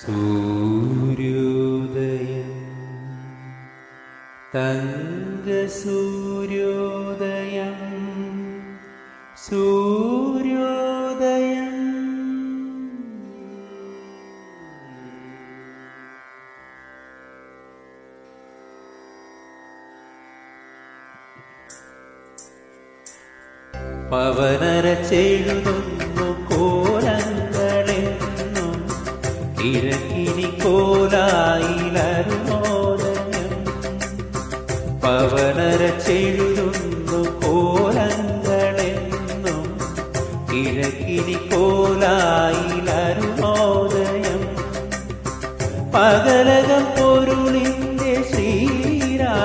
സൂര്യോദയം തങ്കസൂര്യോദയം സൂര്യോദയം പവനരച്ചെഴുതുന്നു കോലങ്ങളെന്നും കിഴക്കിനി കോലായിലരുണോദയം. പവനരച്ചെഴുതുന്നു കോലങ്ങളെന്നും കിഴക്കിനി കോലായിലരുണോദയം. പകലകം പൊരുളിന്റെ ശ്രീരാജധാനി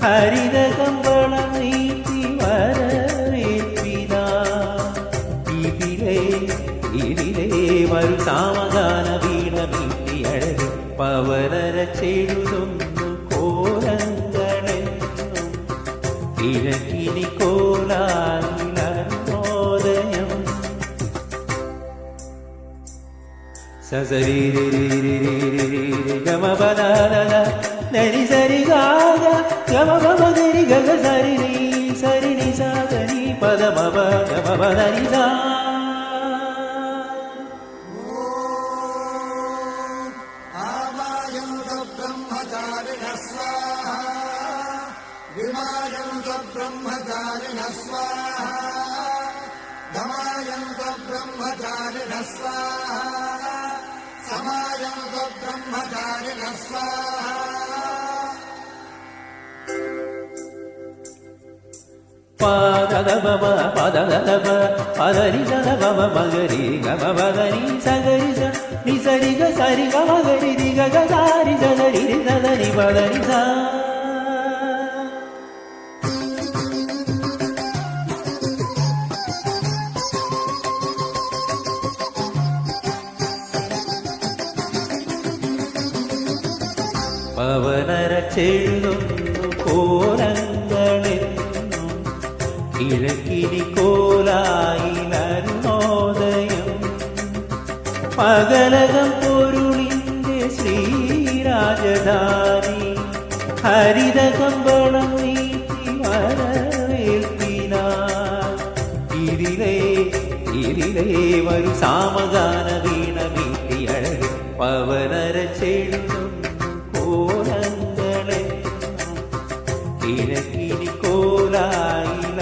ഹരിതകമ്പളം നീട്ടി വരവേൽപ്പിനാ. ഇതിലേ വരു സാമഗാന വീണ മീട്ടി അഴകി പവനരച്ചെഴുതുന്നു കോലങ്ങളെന്നും കിഴക്കിനി കോലായിലരുണോദയം. സസരീരിരിരിരിരി ഗമപദാദ നരി സരി ഗാഗ ഗമപദരി ഗഗ സരിനി സരിനി സാഗരി പദമപ ഗമപദരി സാ. ब्रह्मचारिणः स्वाहा विमायन्त ब्रह्मचारिणः स्वाहा धमायन्त ब्रह्मचारिणः स्वाहा समायन्त ब्रह्मचारिणः स्वाहा. പാദദബ പദദബ പദരി ദബ മഗരി ഗമ പദരി സഗരി സ നി സരി ഗ സരി ഗ മഗരി രി ഗ ഗ സാരി സഗരി രി സദരി പദരി സ. പവനരച്ചെഴുതുന്നു കോലങ്ങളെന്നും കിഴക്കിനി കോലായിലരുണോദയം. പകലകം പൊരുളിന്റെ ശ്രീരാജധാനി ഹരിതകമ്പളം നീട്ടി വരവേൽപ്പിനാ. ഇതിലേ വരു സാമഗാന വീണ മീട്ടി അഴകി പവനരച്ചെഴുതുന്നു കോലങ്ങളെന്നും കിഴക്കിനി കോലായിലരുണോദയം.